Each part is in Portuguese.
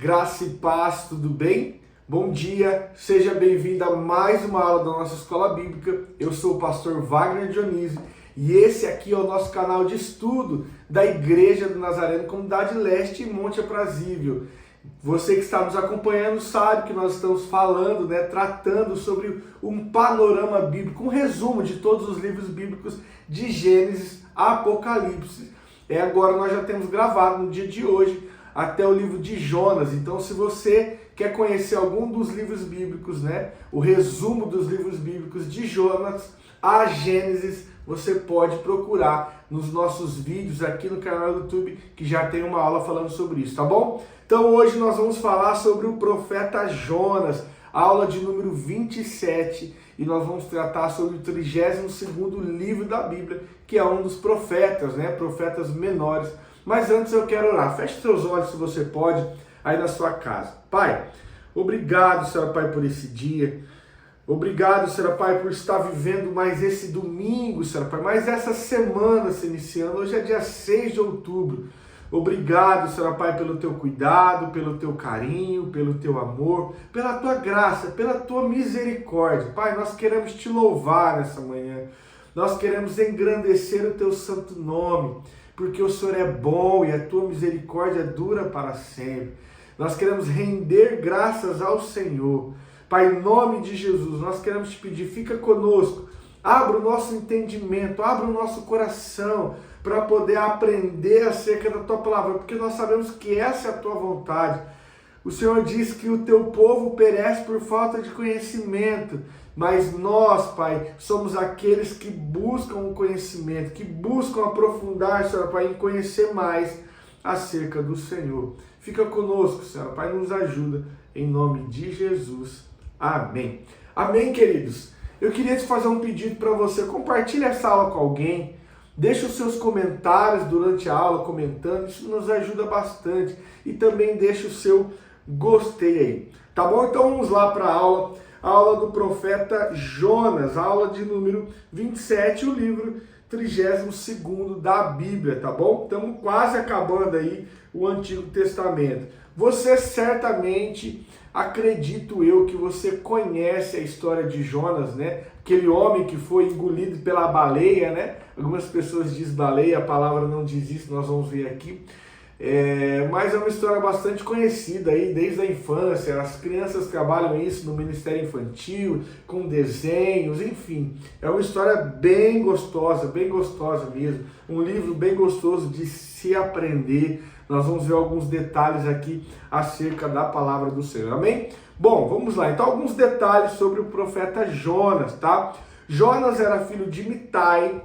graça e paz, tudo bem? Bom dia, seja bem-vindo a mais uma aula da nossa Escola Bíblica. Eu sou o pastor Wagner Dionísio e esse aqui é o nosso canal de estudo da Igreja do Nazareno, Comunidade Leste e Monte Aprazível. Você que está nos acompanhando sabe que nós estamos falando, tratando sobre um panorama bíblico, um resumo de todos os livros bíblicos de Gênesis a Apocalipse. Agora nós já temos gravado no dia de hoje até o livro de Jonas. Então, se você quer conhecer algum dos livros bíblicos, o resumo dos livros bíblicos de Jonas a Gênesis, você pode procurar nos nossos vídeos aqui no canal do YouTube, que já tem uma aula falando sobre isso, tá bom? Então hoje nós vamos falar sobre o profeta Jonas, aula de número 27, e nós vamos tratar sobre o 32º livro da Bíblia, que é um dos profetas, profetas menores. Mas antes eu quero orar. Feche seus olhos, se você pode, aí na sua casa. Pai, obrigado, Senhor Pai, por esse dia. Obrigado, Senhor Pai, por estar vivendo mais esse domingo, Senhor Pai, mais essa semana se iniciando. Hoje é dia 6 de outubro. Obrigado, Senhor Pai, pelo teu cuidado, pelo teu carinho, pelo teu amor, pela tua graça, pela tua misericórdia. Pai, nós queremos te louvar nessa manhã. Nós queremos engrandecer o teu santo nome, porque o Senhor é bom e a tua misericórdia dura para sempre. Nós queremos render graças ao Senhor. Pai, em nome de Jesus, nós queremos te pedir, fica conosco, abra o nosso entendimento, abra o nosso coração para poder aprender acerca da tua palavra, porque nós sabemos que essa é a tua vontade. O Senhor diz que o teu povo perece por falta de conhecimento, mas nós, Pai, somos aqueles que buscam o conhecimento, que buscam aprofundar, Senhor Pai, em conhecer mais acerca do Senhor. Fica conosco, Senhor Pai, nos ajuda, em nome de Jesus. Amém. Amém, queridos? Eu queria te fazer um pedido para você. Compartilhe essa aula com alguém. Deixe os seus comentários durante a aula, comentando. Isso nos ajuda bastante. E também deixe o seu gostei aí. Tá bom? Então vamos lá para a aula do profeta Jonas. A aula de número 27, o livro 32º da Bíblia, tá bom? Estamos quase acabando aí o Antigo Testamento. Você certamente, acredito eu, que você conhece a história de Jonas, Aquele homem que foi engolido pela baleia, Algumas pessoas dizem baleia, a palavra não diz isso, nós vamos ver aqui. Mas é uma história bastante conhecida aí desde a infância. As crianças trabalham isso no Ministério Infantil, com desenhos, enfim. É uma história bem gostosa mesmo. Um livro bem gostoso de se aprender. Nós vamos ver alguns detalhes aqui acerca da palavra do Senhor, amém? Bom, vamos lá. Então, alguns detalhes sobre o profeta Jonas, tá? Jonas era filho de Mitai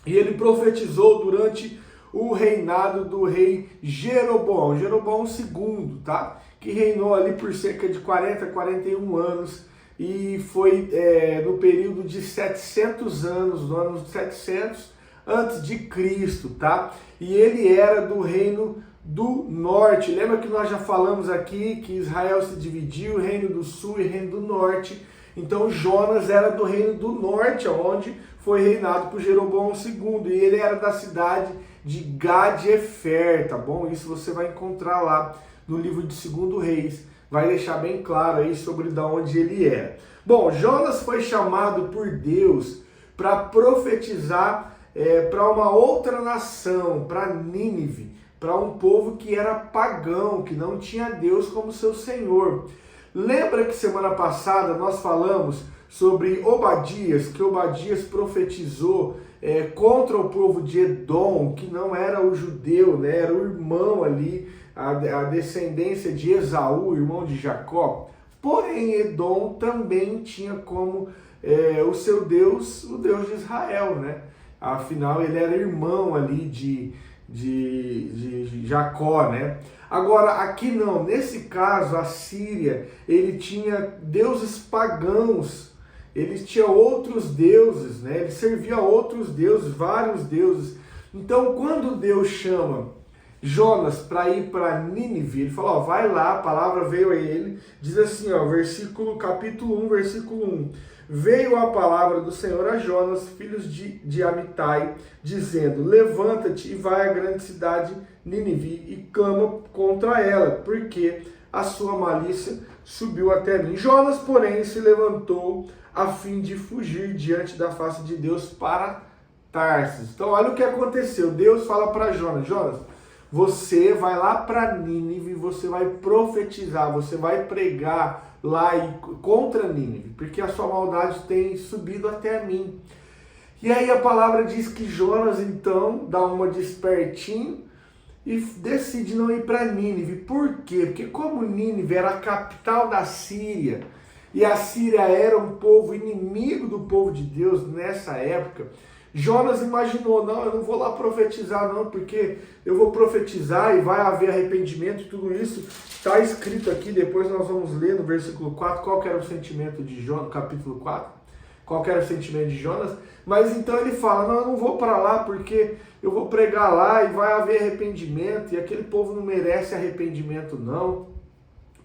e ele profetizou durante o reinado do rei Jeroboão II, tá? Que reinou ali por cerca de 41 anos e foi no período de 700 anos, no ano 700 antes de Cristo, tá? E ele era do reino do norte. Lembra que nós já falamos aqui que Israel se dividiu, reino do sul e reino do norte. Então Jonas era do reino do norte, onde foi reinado por Jeroboão II, e ele era da cidade de Gad-Efer, tá bom? Isso você vai encontrar lá no livro de 2 Reis, vai deixar bem claro aí sobre de onde ele era. Bom, Jonas foi chamado por Deus para profetizar para uma outra nação, para Nínive, para um povo que era pagão, que não tinha Deus como seu Senhor. Lembra que semana passada nós falamos sobre Obadias, que Obadias profetizou contra o povo de Edom, que não era o judeu, era o irmão ali, a descendência de Esaú, irmão de Jacó. Porém, Edom também tinha como o seu Deus, o Deus de Israel, Afinal, ele era irmão ali de Jacó, Agora, aqui não, nesse caso, a Síria, ele tinha deuses pagãos, eles tinham outros deuses, Ele servia a outros deuses, vários deuses. Então, quando Deus chama Jonas para ir para Nínive. Ele falou, ó, vai lá, a palavra veio a ele, diz assim, ó, capítulo 1, versículo 1. Veio a palavra do Senhor a Jonas, filhos de Amitai, dizendo, levanta-te e vai à grande cidade Nínive e clama contra ela, porque a sua malícia subiu até mim. Jonas, porém, se levantou a fim de fugir diante da face de Deus para Tarsis. Então, olha o que aconteceu. Deus fala para Jonas, Jonas, você vai lá para Nínive, você vai profetizar, você vai pregar lá contra Nínive, porque a sua maldade tem subido até mim. E aí a palavra diz que Jonas, então, dá uma despertinho e decide não ir para Nínive. Por quê? Porque como Nínive era a capital da Síria, e a Síria era um povo inimigo do povo de Deus nessa época, Jonas imaginou, não, eu não vou lá profetizar não, porque eu vou profetizar e vai haver arrependimento e tudo isso. Está escrito aqui, depois nós vamos ler no versículo 4, qual que era o sentimento de Jonas, capítulo 4, qual que era o sentimento de Jonas. Mas então ele fala, não, eu não vou para lá porque eu vou pregar lá e vai haver arrependimento, e aquele povo não merece arrependimento não,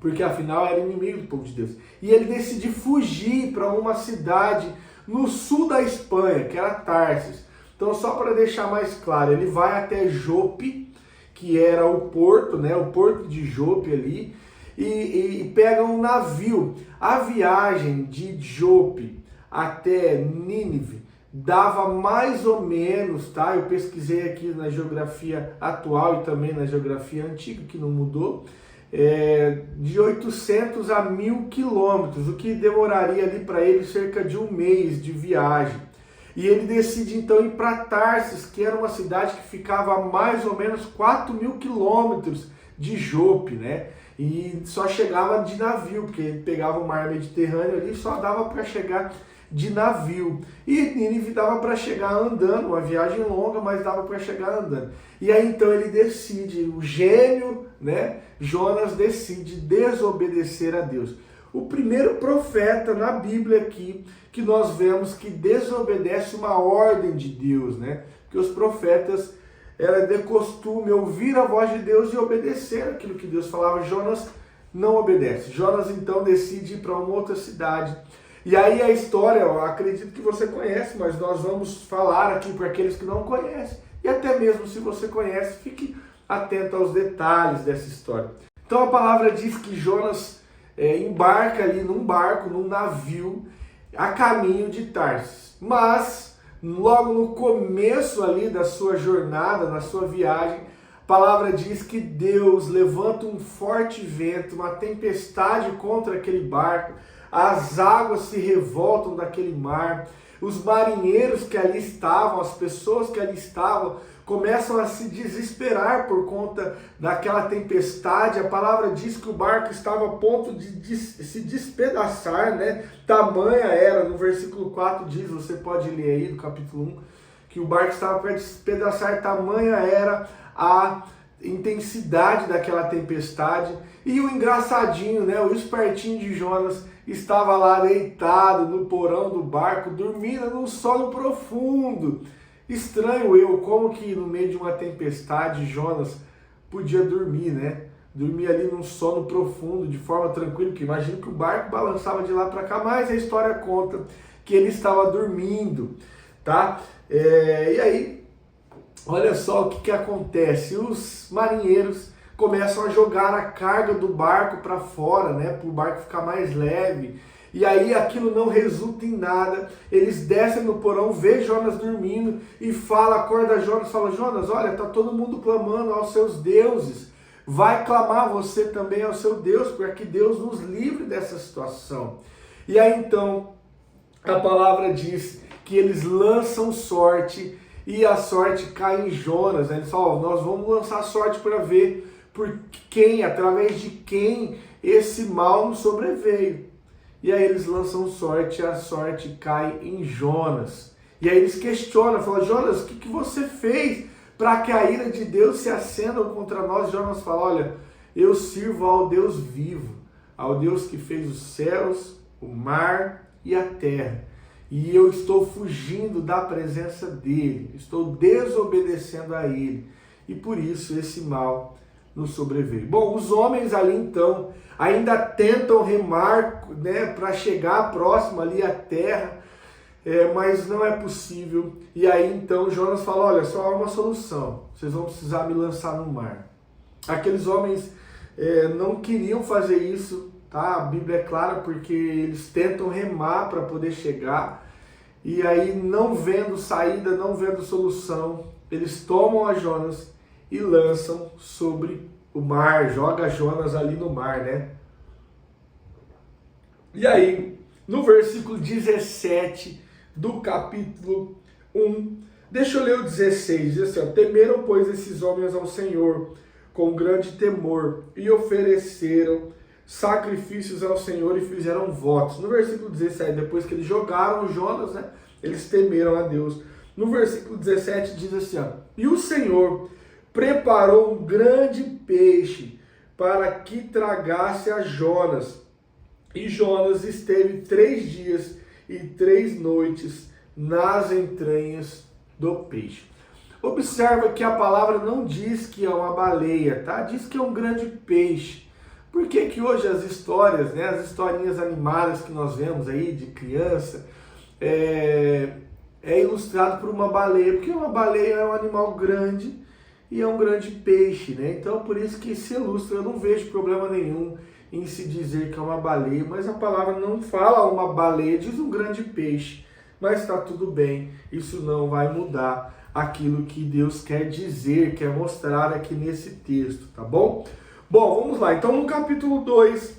porque afinal era inimigo do povo de Deus. E ele decide fugir para uma cidade no sul da Espanha, que era Tarsis. Então, só para deixar mais claro, ele vai até Jope, que era o porto, né, o porto de Jope ali, e pega um navio. A viagem de Jope até Nínive dava mais ou menos, tá? Eu pesquisei aqui na geografia atual e também na geografia antiga, que não mudou, de 800 a 1.000 quilômetros, o que demoraria ali para ele cerca de um mês de viagem. E ele decide então ir para Tarsis, que era uma cidade que ficava a mais ou menos 4.000 quilômetros de Jope, né? E só chegava de navio, porque ele pegava o mar Mediterrâneo ali, só dava para chegar de navio. E Nínive dava para chegar andando, uma viagem longa, mas dava para chegar andando. E aí então ele decide, o gênio, né, Jonas decide desobedecer a Deus. O primeiro profeta na Bíblia aqui que nós vemos que desobedece uma ordem de Deus, né? Porque os profetas era de costume ouvir a voz de Deus e obedecer aquilo que Deus falava. Jonas não obedece. Jonas então decide ir para uma outra cidade. E aí a história, eu acredito que você conhece, mas nós vamos falar aqui para aqueles que não conhecem. E até mesmo se você conhece, fique atento aos detalhes dessa história. Então a palavra diz que Jonas embarca ali num barco, num navio, a caminho de Tarsis. Mas, logo no começo ali da sua jornada, na sua viagem, a palavra diz que Deus levanta um forte vento, uma tempestade contra aquele barco, as águas se revoltam daquele mar, os marinheiros que ali estavam, as pessoas que ali estavam, começam a se desesperar por conta daquela tempestade. A palavra diz que o barco estava a ponto de se despedaçar, né? Tamanha era, no versículo 4 diz, você pode ler aí do capítulo 1, que o barco estava para despedaçar, tamanha era a intensidade daquela tempestade. E o engraçadinho, né, o espertinho de Jonas estava lá deitado no porão do barco, dormindo num sono profundo. Estranho eu, como que no meio de uma tempestade Jonas podia dormir, né? Dormir ali num sono profundo, de forma tranquila, porque imagina que o barco balançava de lá para cá, mas a história conta que ele estava dormindo, tá? E aí, olha só o que acontece, os marinheiros começam a jogar a carga do barco para fora, né, para o barco ficar mais leve, e aí aquilo não resulta em nada. Eles descem no porão, vê Jonas dormindo e acorda Jonas, fala, Jonas, olha, tá todo mundo clamando aos seus deuses, vai clamar você também ao seu Deus, para que Deus nos livre dessa situação. E aí então, a palavra diz que eles lançam sorte, e a sorte cai em Jonas, né? Eles falam, nós vamos lançar sorte para ver por quem, através de quem esse mal nos sobreveio. E aí eles lançam sorte e a sorte cai em Jonas. E aí eles questionam, falam, Jonas, o que você fez para que a ira de Deus se acenda contra nós? Jonas fala, olha, eu sirvo ao Deus vivo, ao Deus que fez os céus, o mar e a terra. E eu estou fugindo da presença dele, estou desobedecendo a ele. e por isso esse mal nos sobreveio. Bom, os homens ali então ainda tentam remar, né, para chegar próximo ali à terra, mas não é possível. E aí então Jonas fala, olha, só há uma solução, vocês vão precisar me lançar no mar. Aqueles homens não queriam fazer isso, tá? A Bíblia é clara, porque eles tentam remar para poder chegar, e aí não vendo saída, não vendo solução, eles tomam a Jonas e lançam sobre o mar, joga Jonas ali no mar, né? E aí, no versículo 17 do capítulo 1, deixa eu ler o 16, diz assim, ó, temeram, pois, esses homens ao Senhor com grande temor e ofereceram sacrifícios ao Senhor e fizeram votos. No versículo 17, depois que eles jogaram Jonas, né, eles temeram a Deus. No versículo 17 diz assim, ó, e o Senhor preparou um grande peixe para que tragasse a Jonas. E Jonas esteve 3 dias e 3 noites nas entranhas do peixe. Observa que a palavra não diz que é uma baleia, tá? Diz que é um grande peixe. Por que que hoje as histórias, né, as historinhas animadas que nós vemos aí de criança, é ilustrado por uma baleia? Porque uma baleia é um animal grande e é um grande peixe, né? Então por isso que se ilustra, eu não vejo problema nenhum em se dizer que é uma baleia, mas a palavra não fala uma baleia, diz um grande peixe, mas está tudo bem, isso não vai mudar aquilo que Deus quer dizer, quer mostrar aqui nesse texto, tá bom? Bom, vamos lá, então no capítulo 2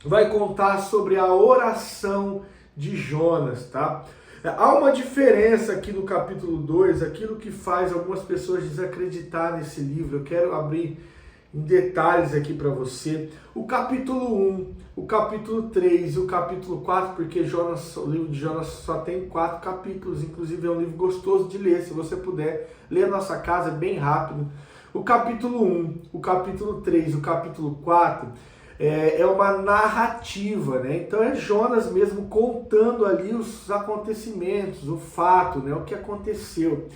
vai contar sobre a oração de Jonas, tá? Há uma diferença aqui no capítulo 2, aquilo que faz algumas pessoas desacreditar nesse livro. Eu quero abrir em detalhes aqui para você. O capítulo 1, o capítulo 3 e o capítulo 4, porque o livro de Jonas só tem 4 capítulos, inclusive é um livro gostoso de ler, se você puder ler na nossa casa, é bem rápido. O capítulo 1, o capítulo 3 e o capítulo 4 é uma narrativa, né? Então é Jonas mesmo contando ali os acontecimentos, o fato, né? O que aconteceu.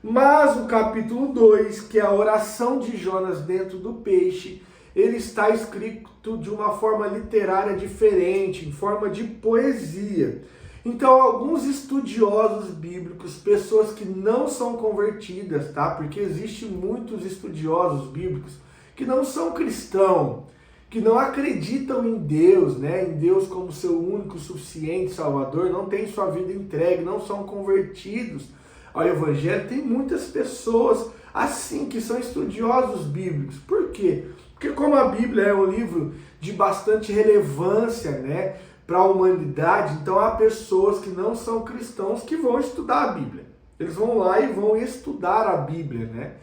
Mas o capítulo 2, que é a oração de Jonas dentro do peixe, ele está escrito de uma forma literária diferente, em forma de poesia. Então alguns estudiosos bíblicos, pessoas que não são convertidas, tá? Porque existem muitos estudiosos bíblicos que não são cristãos, que não acreditam em Deus, né? Em Deus como seu único, suficiente Salvador, não têm sua vida entregue, não são convertidos ao Evangelho. Tem muitas pessoas assim que são estudiosos bíblicos. Por quê? Porque como a Bíblia é um livro de bastante relevância, né, para a humanidade, então há pessoas que não são cristãos que vão estudar a Bíblia. Eles vão lá e vão estudar a Bíblia, né?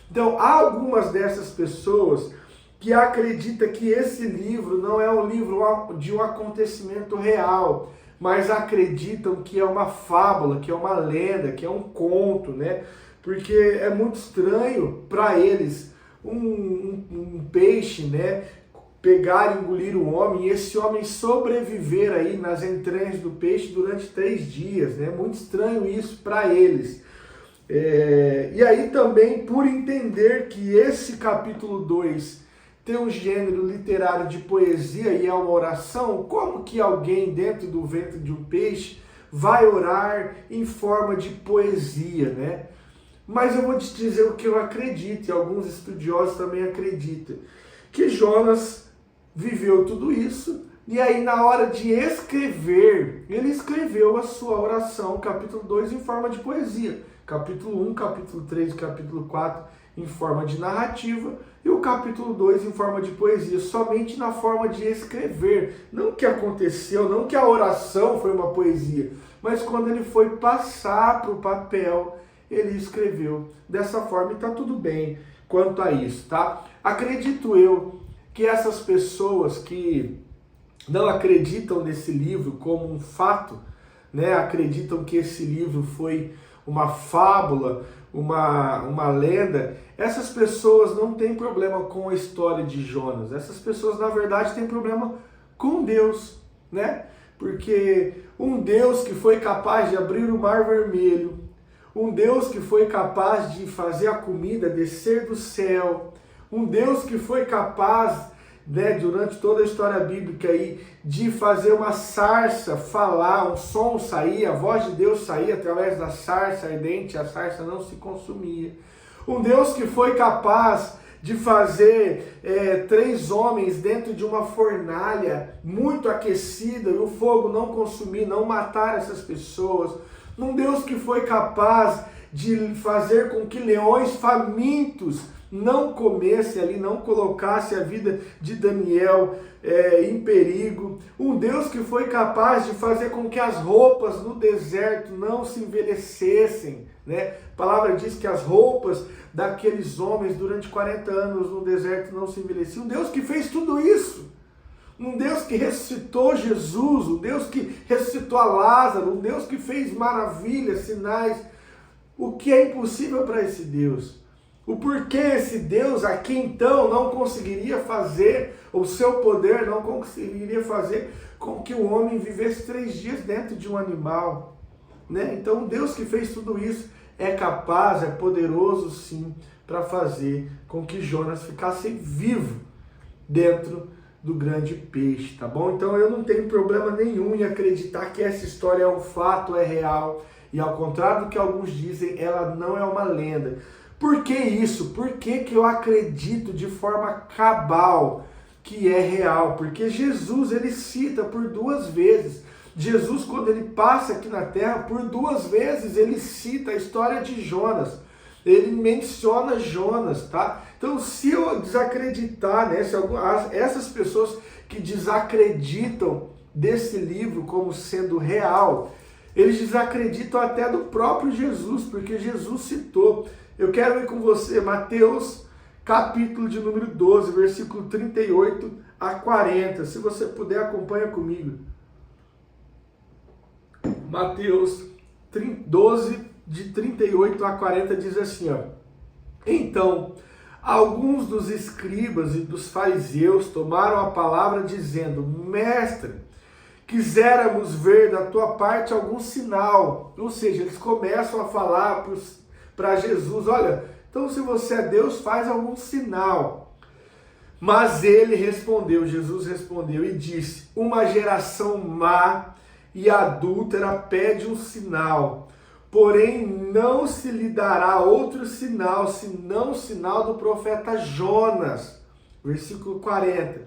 Então há algumas dessas pessoas que acreditam que esse livro não é um livro de um acontecimento real, mas acreditam que é uma fábula, que é uma lenda, que é um conto, né? Porque é muito estranho para eles um peixe, né, pegar e engolir um homem, e esse homem sobreviver aí nas entranhas do peixe durante 3 dias, né? Muito estranho isso para eles. E aí também, por entender que esse capítulo 2 tem um gênero literário de poesia e é uma oração, como que alguém dentro do ventre de um peixe vai orar em forma de poesia, né? Mas eu vou te dizer o que eu acredito, e alguns estudiosos também acreditam, que Jonas viveu tudo isso, e aí na hora de escrever, ele escreveu a sua oração, capítulo 2, em forma de poesia. Capítulo 1, capítulo 3 e capítulo 4 em forma de narrativa, e o capítulo 2 em forma de poesia, somente na forma de escrever. Não que aconteceu, não que a oração foi uma poesia, mas quando ele foi passar para o papel, ele escreveu dessa forma, e está tudo bem quanto a isso, tá? Acredito eu que essas pessoas que não acreditam nesse livro como um fato, né, acreditam que esse livro foi uma fábula, uma lenda, essas pessoas não têm problema com a história de Jonas. Essas pessoas, na verdade, têm problema com Deus, né? Porque um Deus que foi capaz de abrir o Mar Vermelho, um Deus que foi capaz de fazer a comida descer do céu, um Deus que foi capaz, né, durante toda a história bíblica aí, de fazer uma sarça falar, um som sair, a voz de Deus sair através da sarça ardente, a sarça não se consumia. Um Deus que foi capaz de fazer 3 homens dentro de uma fornalha muito aquecida e o fogo não consumir, não matar essas pessoas. Um Deus que foi capaz de fazer com que leões famintos não comessem ali, não colocassem a vida de Daniel em perigo. Um Deus que foi capaz de fazer com que as roupas no deserto não se envelhecessem, né? A palavra diz que as roupas daqueles homens durante 40 anos no deserto não se envelheciam. Um Deus que fez tudo isso. Um Deus que ressuscitou Jesus, um Deus que ressuscitou a Lázaro, um Deus que fez maravilhas, sinais. O que é impossível para esse Deus? O porquê esse Deus aqui então não conseguiria fazer, o seu poder não conseguiria fazer com que o homem vivesse 3 dias dentro de um animal, né? Então o Deus que fez tudo isso é capaz, é poderoso sim, para fazer com que Jonas ficasse vivo dentro do grande peixe, tá bom? Então eu não tenho problema nenhum em acreditar que essa história é um fato, é real, e ao contrário do que alguns dizem, ela não é uma lenda. Por que isso? Por que eu acredito de forma cabal que é real? Porque Jesus, ele cita por 2 vezes. Jesus, quando ele passa aqui na terra, por 2 vezes ele cita a história de Jonas. Ele menciona Jonas, tá? Então, se eu desacreditar, né, essas pessoas que desacreditam desse livro como sendo real, eles desacreditam até do próprio Jesus, porque Jesus citou. Eu quero ir com você, Mateus, capítulo de número 12, versículo 38 a 40. Se você puder, acompanha comigo. Mateus 12, de 38 a 40, diz assim, ó. Então, alguns dos escribas e dos fariseus tomaram a palavra dizendo: Mestre, quiséramos ver da tua parte algum sinal. Ou seja, eles começam a falar para Jesus: olha, então se você é Deus, faz algum sinal. Mas ele respondeu, Jesus respondeu e disse: uma geração má e adúltera pede um sinal, porém não se lhe dará outro sinal, senão o sinal do profeta Jonas. Versículo 40.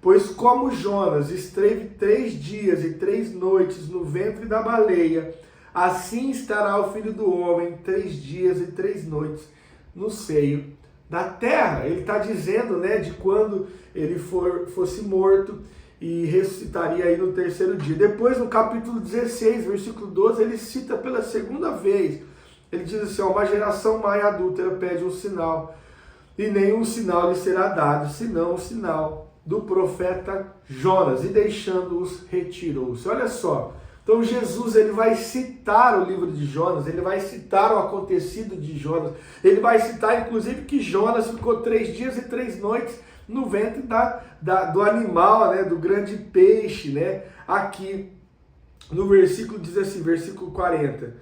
Pois como Jonas esteve 3 dias e 3 noites no ventre da baleia, assim estará o Filho do Homem 3 dias e 3 noites no seio da terra. Ele está dizendo, né, de quando ele fosse morto e ressuscitaria aí no 3º dia. Depois, no capítulo 16, versículo 12, ele cita pela 2ª vez. Ele diz assim: uma geração má e adúltera pede um sinal, e nenhum sinal lhe será dado, senão o sinal do profeta Jonas. E deixando-os, retirou-se. Olha só. Então Jesus, ele vai citar o livro de Jonas, ele vai citar o acontecido de Jonas, ele vai citar inclusive que Jonas ficou 3 dias e 3 noites no ventre do animal, né, do grande peixe, né? Aqui no versículo diz assim, versículo 40,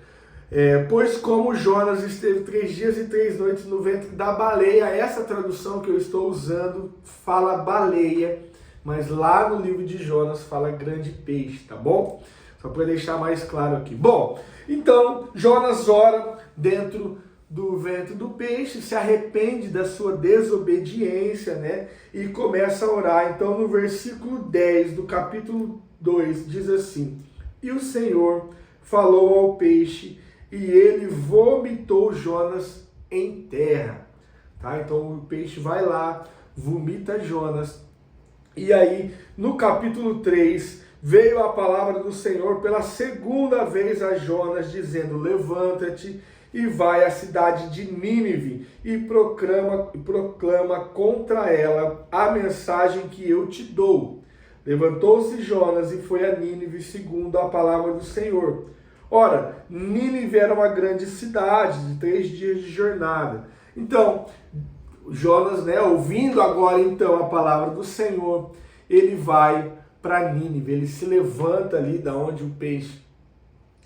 pois como Jonas esteve 3 dias e 3 noites no ventre da baleia, essa tradução que eu estou usando fala baleia, mas lá no livro de Jonas fala grande peixe, tá bom? Só para deixar mais claro aqui. Bom, então Jonas ora dentro do ventre do peixe, se arrepende da sua desobediência, né? E começa a orar. Então no versículo 10 do capítulo 2 diz assim: e o Senhor falou ao peixe, e ele vomitou Jonas em terra. Tá? Então o peixe vai lá, vomita Jonas. E aí no capítulo 3 veio a palavra do Senhor pela 2ª vez a Jonas, dizendo: levanta-te e vai à cidade de Nínive e proclama contra ela a mensagem que eu te dou. Levantou-se Jonas e foi a Nínive segundo a palavra do Senhor. Ora, Nínive era uma grande cidade de 3 dias de jornada. Então, Jonas, né, ouvindo agora então a palavra do Senhor, ele vai para Nínive, ele se levanta ali da onde o peixe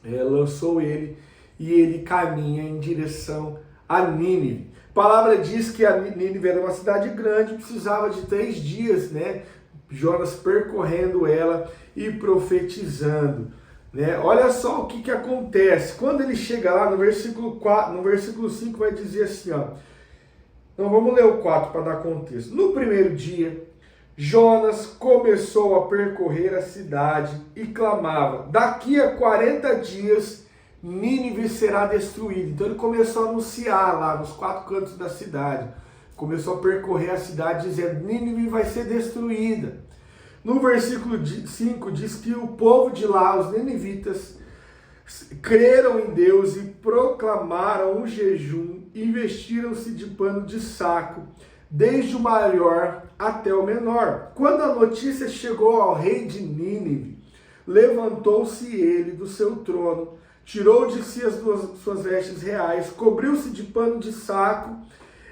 lançou ele, e ele caminha em direção a Nínive. A palavra diz que a Nínive era uma cidade grande, precisava de 3 dias, né? Jonas percorrendo ela e profetizando, né? Olha só o que acontece. Quando ele chega lá no versículo 4, no versículo 5 vai dizer assim, ó. Então vamos ler o 4 para dar contexto. No primeiro dia, Jonas começou a percorrer a cidade e clamava: daqui a 40 dias Nínive será destruída. Então ele começou a anunciar lá nos 4 cantos da cidade. Começou a percorrer a cidade dizendo: Nínive vai ser destruída. No versículo 5 diz que o povo de lá, os ninivitas, creram em Deus e proclamaram um jejum e vestiram-se de pano de saco, desde o maior até o menor. Quando a notícia chegou ao rei de Nínive, levantou-se ele do seu trono, tirou de si as suas vestes reais, cobriu-se de pano de saco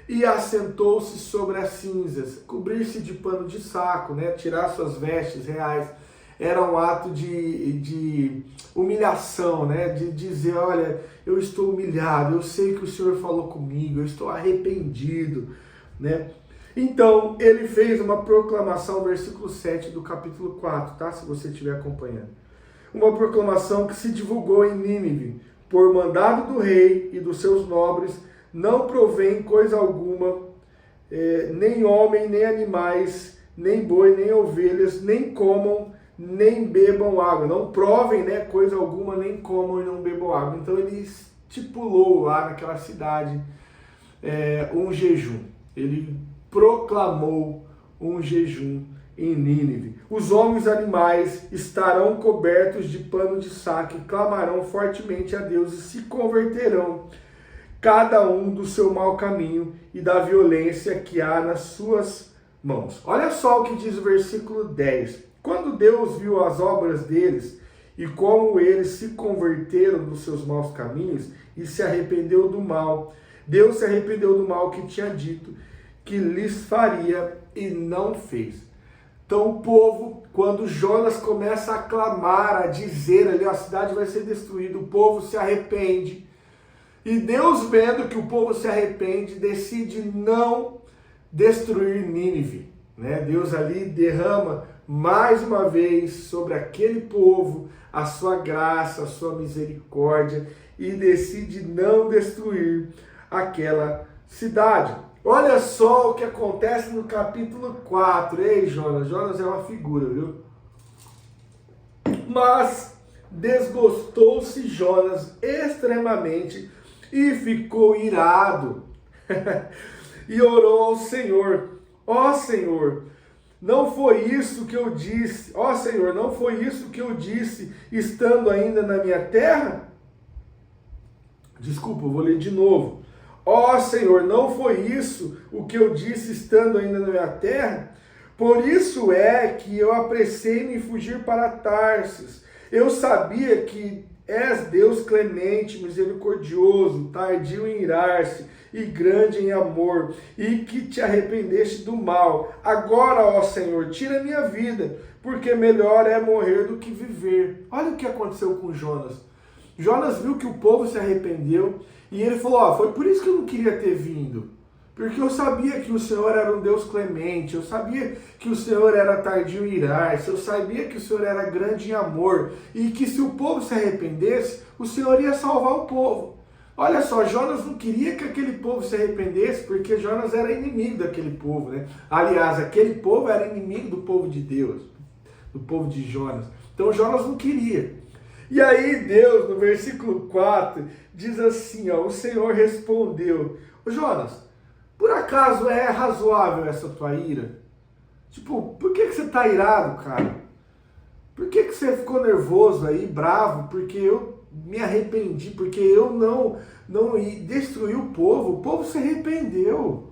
e assentou-se sobre as cinzas. Cobrir-se de pano de saco, né? Tirar suas vestes reais, era um ato de humilhação, né? De dizer: olha, eu estou humilhado, eu sei que o Senhor falou comigo, eu estou arrependido, né? Então, ele fez uma proclamação, versículo 7 do capítulo 4, tá? Se você estiver acompanhando. Uma proclamação que se divulgou em Nínive, por mandado do rei e dos seus nobres: não provém coisa alguma, nem homem, nem animais, nem boi, nem ovelhas, nem comam, nem bebam água. Não provem, né, coisa alguma, nem comam e não bebam água. Então ele estipulou lá naquela cidade um jejum. Ele proclamou um jejum em Nínive. Os homens e animais estarão cobertos de pano de saco e clamarão fortemente a Deus e se converterão, cada um do seu mau caminho e da violência que há nas suas mãos. Olha só o que diz o versículo 10. Quando Deus viu as obras deles e como eles se converteram dos seus maus caminhos e se arrependeu do mal, Deus se arrependeu do mal que tinha dito que lhes faria e não fez. Então o povo, quando Jonas começa a clamar, a dizer ali: a cidade vai ser destruída, o povo se arrepende. E Deus, vendo que o povo se arrepende, decide não destruir Nínive, né? Deus ali derrama mais uma vez sobre aquele povo a sua graça, a sua misericórdia, e decide não destruir aquela cidade. Olha só o que acontece no capítulo 4. Ei, Jonas. Jonas é uma figura, viu? Mas desgostou-se Jonas extremamente e ficou irado. E orou ao Senhor: ó Senhor, não foi isso que eu disse? Ó Senhor, não foi isso que eu disse estando ainda na minha terra? Desculpa, eu vou ler de novo. Ó Senhor, não foi isso o que eu disse estando ainda na minha terra? Por isso é que eu apressei-me em fugir para Tarsis. Eu sabia que és Deus clemente, misericordioso, tardio em irar-se e grande em amor, e que te arrependeste do mal. Agora, ó Senhor, tira minha vida, porque melhor é morrer do que viver. Olha o que aconteceu com Jonas. Jonas viu que o povo se arrependeu e ele falou: ó, foi por isso que eu não queria ter vindo. Porque eu sabia que o Senhor era um Deus clemente, eu sabia que o Senhor era tardio em irar-se, eu sabia que o Senhor era grande em amor, e que se o povo se arrependesse, o Senhor ia salvar o povo. Olha só, Jonas não queria que aquele povo se arrependesse, porque Jonas era inimigo daquele povo, né? Aliás, aquele povo era inimigo do povo de Deus, do povo de Jonas. Então Jonas não queria. E aí Deus, no versículo 4, diz assim, ó: o Senhor respondeu: ô Jonas, por acaso é razoável essa tua ira? Tipo, por que você tá irado, cara? Por que você ficou nervoso aí, bravo? Porque eu me arrependi, porque eu não destruí o povo se arrependeu.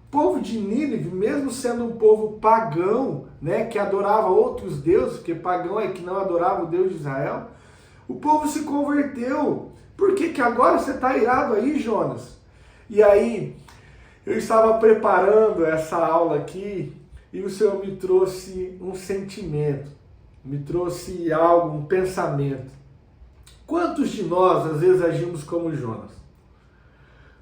O povo de Nínive, mesmo sendo um povo pagão, né, que adorava outros deuses, porque pagão é que não adorava o Deus de Israel, o povo se converteu. Por que agora você está irado aí, Jonas? E aí, eu estava preparando essa aula aqui e o Senhor me trouxe um sentimento, me trouxe algo, um pensamento. Quantos de nós às vezes agimos como Jonas?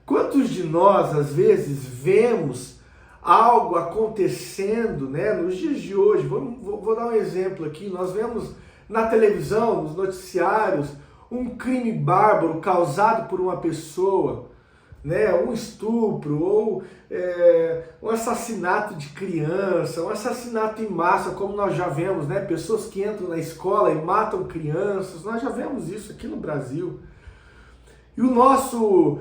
Quantos de nós às vezes vemos algo acontecendo, né, nos dias de hoje? Vou dar um exemplo aqui. Nós vemos na televisão, nos noticiários, um crime bárbaro causado por uma pessoa, né, um estupro ou um assassinato de criança, um assassinato em massa, como nós já vemos, né, pessoas que entram na escola e matam crianças. Nós já vemos isso aqui no Brasil. E o nosso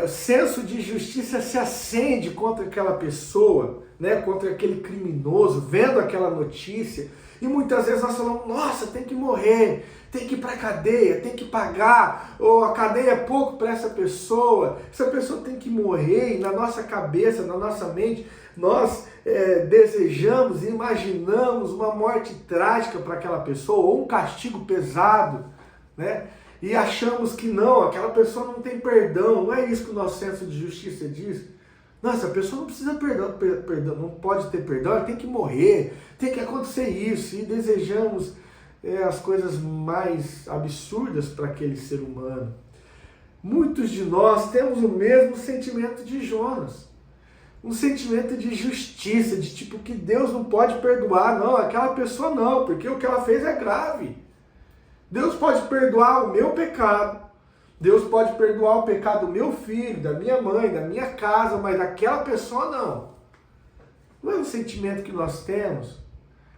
senso de justiça se acende contra aquela pessoa, né, contra aquele criminoso, vendo aquela notícia. E muitas vezes nós falamos, nossa, tem que morrer, tem que ir para a cadeia, tem que pagar, ou a cadeia é pouco para essa pessoa tem que morrer. E na nossa cabeça, na nossa mente, nós desejamos e imaginamos uma morte trágica para aquela pessoa, ou um castigo pesado, né? E achamos que não, aquela pessoa não tem perdão. Não é isso que o nosso senso de justiça diz. Nossa, a pessoa não precisa perdão, não pode ter perdão, ela tem que morrer, tem que acontecer isso. E desejamos as coisas mais absurdas para aquele ser humano. Muitos de nós temos o mesmo sentimento de Jonas. Um sentimento de justiça, de tipo que Deus não pode perdoar, não, aquela pessoa não, porque o que ela fez é grave. Deus pode perdoar o meu pecado, Deus pode perdoar o pecado do meu filho, da minha mãe, da minha casa, mas daquela pessoa não. Não é um sentimento que nós temos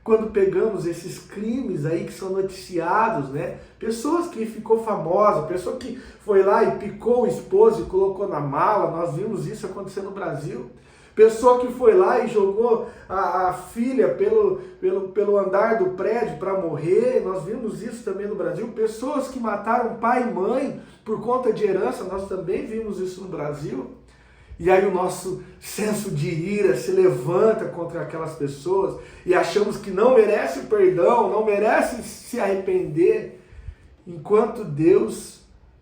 quando pegamos esses crimes aí que são noticiados, né? Pessoas que ficou famosa, pessoa que foi lá e picou o esposo e colocou na mala, nós vimos isso acontecer no Brasil. Pessoa que foi lá e jogou a filha pelo andar do prédio para morrer, nós vimos isso também no Brasil. Pessoas que mataram pai e mãe por conta de herança, nós também vimos isso no Brasil. E aí o nosso senso de ira se levanta contra aquelas pessoas e achamos que não merece perdão, não merece se arrepender, enquanto Deus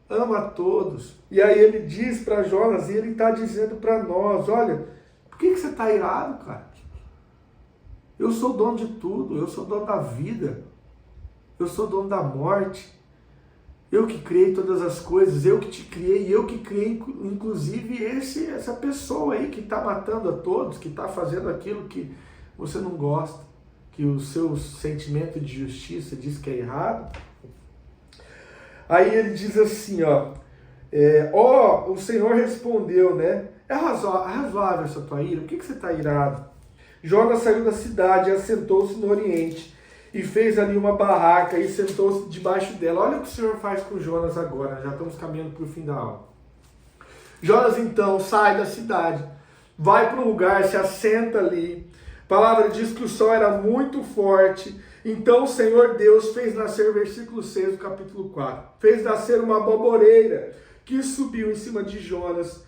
ama a todos. E aí ele diz para Jonas, e ele está dizendo para nós, olha, por que você está irado, cara? Eu sou dono de tudo, eu sou dono da vida, eu sou dono da morte, eu que criei todas as coisas, eu que te criei, eu que criei inclusive essa pessoa aí que está matando a todos, que está fazendo aquilo que você não gosta, que o seu sentimento de justiça diz que é errado. Aí ele diz assim, o Senhor respondeu, né? É razoável essa tua ira? Por que você está irado? Jonas saiu da cidade e assentou-se no oriente e fez ali uma barraca e sentou-se debaixo dela. Olha o que o Senhor faz com Jonas agora, já estamos caminhando para o fim da aula. Jonas então sai da cidade, vai para um lugar, se assenta ali. A palavra diz que o sol era muito forte. Então o Senhor Deus fez nascer, versículo 6 do capítulo 4, fez nascer uma aboboreira que subiu em cima de Jonas,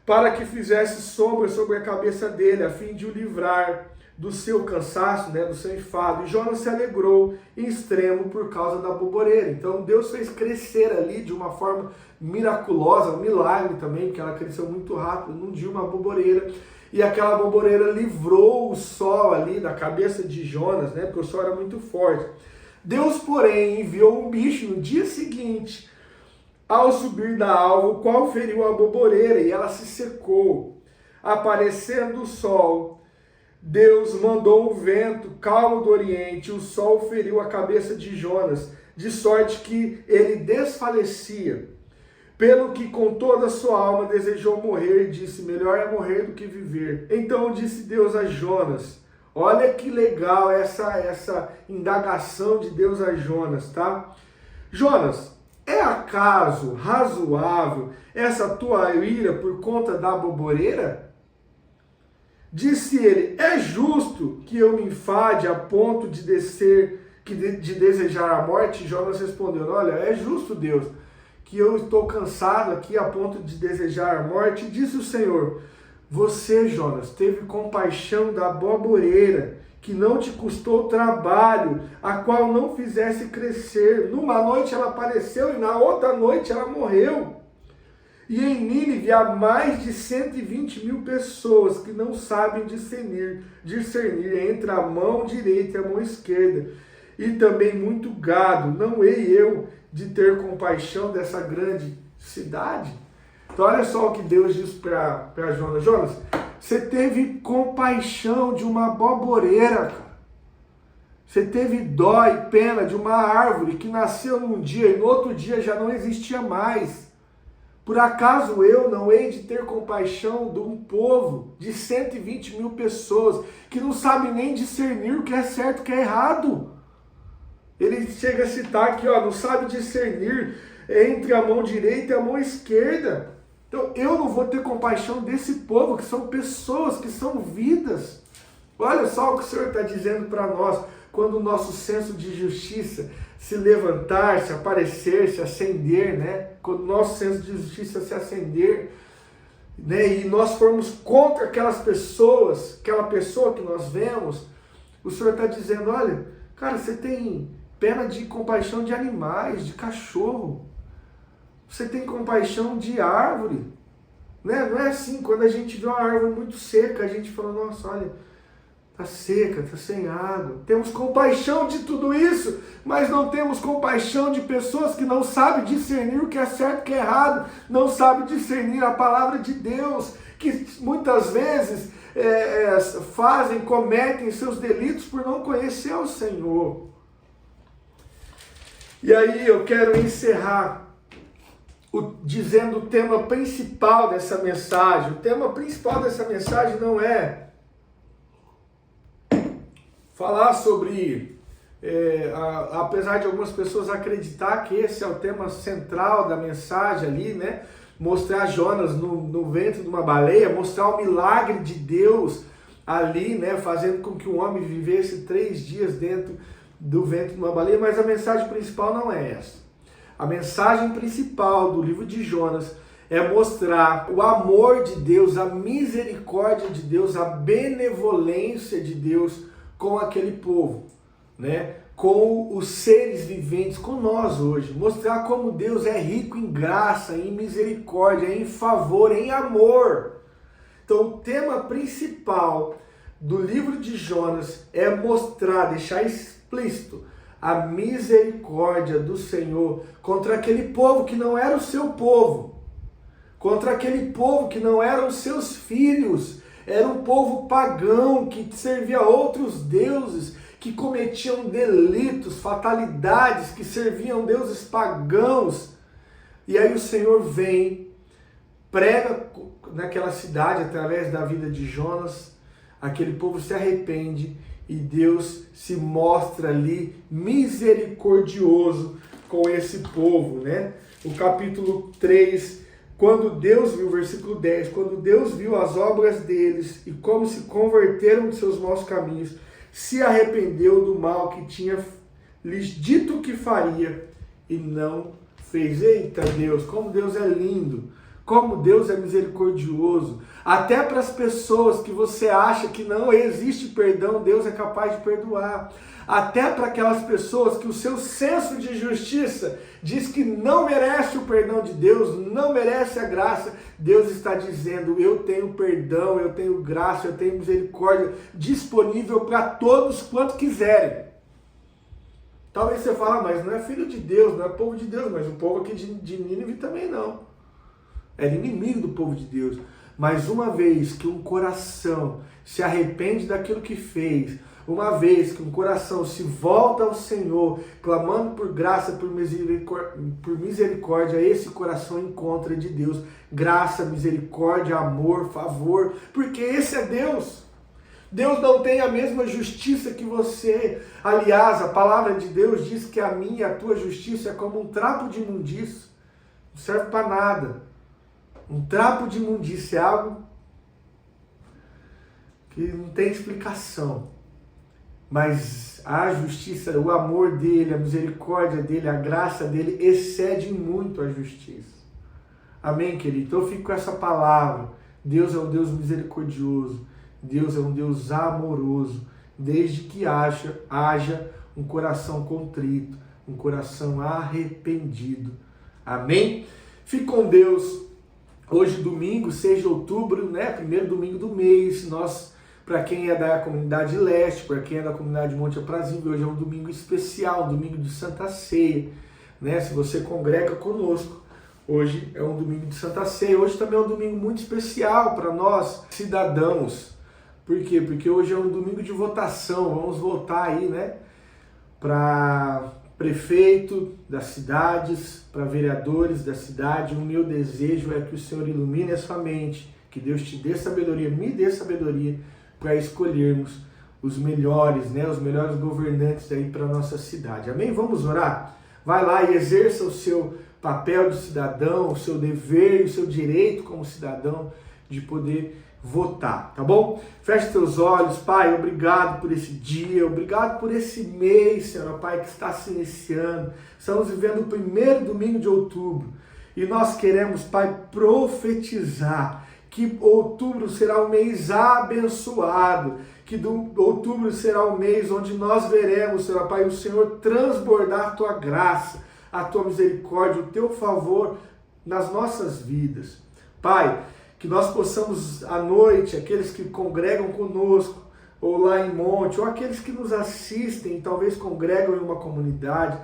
para que fizesse sombra sobre a cabeça dele, a fim de o livrar do seu cansaço, né, do seu enfado. E Jonas se alegrou em extremo por causa da aboboreira. Então Deus fez crescer ali de uma forma miraculosa, um milagre também, porque ela cresceu muito rápido num dia, uma aboboreira. E aquela aboboreira livrou o sol ali da cabeça de Jonas, né, porque o sol era muito forte. Deus, porém, enviou um bicho no dia seguinte, ao subir da alva, o qual feriu a aboboreira, e ela se secou. Aparecendo o sol, Deus mandou um vento calmo do oriente, o sol feriu a cabeça de Jonas, de sorte que ele desfalecia. Pelo que com toda a sua alma desejou morrer, e disse, melhor é morrer do que viver. Então disse Deus a Jonas, olha que legal essa indagação de Deus a Jonas, tá? Jonas, é acaso razoável essa tua ira por conta da aboboreira? Disse ele, é justo que eu me enfade a ponto de desejar a morte? Jonas respondeu, olha, é justo, Deus, que eu estou cansado aqui a ponto de desejar a morte. E disse o Senhor, você, Jonas, teve compaixão da aboboreira, que não te custou trabalho, a qual não fizesse crescer. Numa noite ela apareceu e na outra noite ela morreu. E em Nínive há mais de 120.000 pessoas que não sabem discernir entre a mão direita e a mão esquerda. E também muito gado. Não hei eu de ter compaixão dessa grande cidade? Então olha só o que Deus diz para Jonas. Jonas, você teve compaixão de uma boboreira, cara. Você teve dó e pena de uma árvore que nasceu num dia e no outro dia já não existia mais. Por acaso eu não hei de ter compaixão de um povo de 120 mil pessoas que não sabe nem discernir o que é certo e o que é errado? Ele chega a citar aqui, ó, não sabe discernir entre a mão direita e a mão esquerda. Então eu não vou ter compaixão desse povo, que são pessoas, que são vidas. Olha só o que o Senhor está dizendo para nós. Quando o nosso senso de justiça se levantar, se aparecer, se acender, né? Quando o nosso senso de justiça se acender, né? E nós formos contra aquelas pessoas, aquela pessoa que nós vemos, o Senhor está dizendo, olha, cara, você tem pena de compaixão de animais, de cachorro. Você tem compaixão de árvore. Né? Não é assim, quando a gente vê uma árvore muito seca, a gente fala, nossa, olha, está seca, está sem água. Temos compaixão de tudo isso, mas não temos compaixão de pessoas que não sabem discernir o que é certo e o que é errado, não sabem discernir a palavra de Deus, que muitas vezes cometem seus delitos por não conhecer o Senhor. E aí eu quero encerrar dizendo o tema principal dessa mensagem. O tema principal dessa mensagem não é falar sobre, apesar de algumas pessoas acreditar que esse é o tema central da mensagem ali, né? Mostrar Jonas no ventre de uma baleia, mostrar o milagre de Deus ali, né? Fazendo com que um homem vivesse 3 dias dentro do ventre de uma baleia, mas a mensagem principal não é essa. A mensagem principal do livro de Jonas é mostrar o amor de Deus, a misericórdia de Deus, a benevolência de Deus com aquele povo, né? Com os seres viventes, com nós hoje. Mostrar como Deus é rico em graça, em misericórdia, em favor, em amor. Então o tema principal do livro de Jonas é mostrar, deixar explícito a misericórdia do Senhor contra aquele povo que não era o seu povo, contra aquele povo que não eram os seus filhos. Era um povo pagão que servia a outros deuses, que cometiam delitos, fatalidades, que serviam deuses pagãos. E aí o Senhor vem, prega naquela cidade através da vida de Jonas, aquele povo se arrepende e Deus se mostra ali misericordioso com esse povo, né? O capítulo 3, quando Deus viu, versículo 10, quando Deus viu as obras deles e como se converteram de seus maus caminhos, se arrependeu do mal que tinha lhes dito que faria e não fez. Eita Deus, como Deus é lindo, como Deus é misericordioso. Até para as pessoas que você acha que não existe perdão, Deus é capaz de perdoar. Até para aquelas pessoas que o seu senso de justiça diz que não merece o perdão de Deus, não merece a graça, Deus está dizendo, eu tenho perdão, eu tenho graça, eu tenho misericórdia disponível para todos quanto quiserem. Talvez você fale, mas não é filho de Deus, não é povo de Deus, mas o povo aqui de Nínive também não. Era inimigo do povo de Deus. Mas uma vez que um coração se arrepende daquilo que fez, uma vez que um coração se volta ao Senhor, clamando por graça, por misericórdia, esse coração encontra de Deus graça, misericórdia, amor, favor, porque esse é Deus. Deus não tem a mesma justiça que você. Aliás, a palavra de Deus diz que a minha e a tua justiça é como um trapo de imundícia, não serve para nada. Um trapo de imundícia é algo que não tem explicação. Mas a justiça, o amor dele, a misericórdia dele, a graça dele excede muito a justiça. Amém, querido? Então eu fico com essa palavra. Deus é um Deus misericordioso. Deus é um Deus amoroso. Desde que haja um coração contrito, um coração arrependido. Amém? Fique com Deus. Hoje, domingo, 6 de outubro, né? Primeiro domingo do mês. Nós, para quem é da comunidade leste, para quem é da comunidade Monte Aprazível, hoje é um domingo especial, um domingo de Santa Ceia. né? Se você congrega conosco, hoje é um domingo de Santa Ceia. Hoje também é um domingo muito especial para nós, cidadãos. Por quê? Porque hoje é um domingo de votação. Vamos votar aí, né? Para prefeito das cidades, para vereadores da cidade. O meu desejo é que o Senhor ilumine a sua mente, que Deus te dê sabedoria, me dê sabedoria para escolhermos os melhores, né? Os melhores governantes aí para a nossa cidade. Amém? Vamos orar? Vai lá e exerça o seu papel de cidadão, o seu dever e o seu direito como cidadão de poder votar, tá bom? Feche teus olhos, Pai, obrigado por esse dia, obrigado por esse mês, Senhor, Pai, que está se iniciando. Estamos vivendo o primeiro domingo de outubro e nós queremos, Pai, profetizar que outubro será um mês abençoado, que outubro será um mês onde nós veremos, Senhor, Pai, o Senhor transbordar a Tua graça, a Tua misericórdia, o Teu favor nas nossas vidas. Pai, que nós possamos à noite, aqueles que congregam conosco, ou lá em Monte, ou aqueles que nos assistem, talvez congregam em uma comunidade,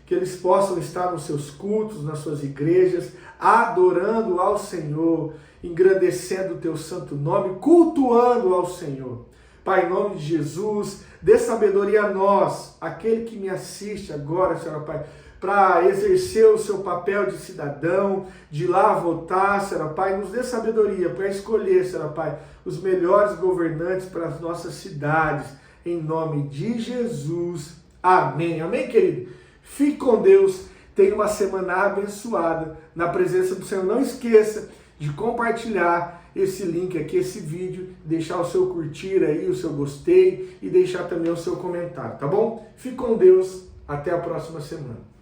que eles possam estar nos seus cultos, nas suas igrejas, adorando ao Senhor, engrandecendo o Teu santo nome, cultuando ao Senhor. Pai, em nome de Jesus, dê sabedoria a nós, aquele que me assiste agora, Senhor Pai, para exercer o seu papel de cidadão, de ir lá votar, Senhor Pai, nos dê sabedoria para escolher, Senhor Pai, os melhores governantes para as nossas cidades, em nome de Jesus. Amém. Amém, querido? Fique com Deus, tenha uma semana abençoada na presença do Senhor. Não esqueça de compartilhar esse link aqui, esse vídeo, deixar o seu curtir aí, o seu gostei e deixar também o seu comentário, tá bom? Fique com Deus, até a próxima semana.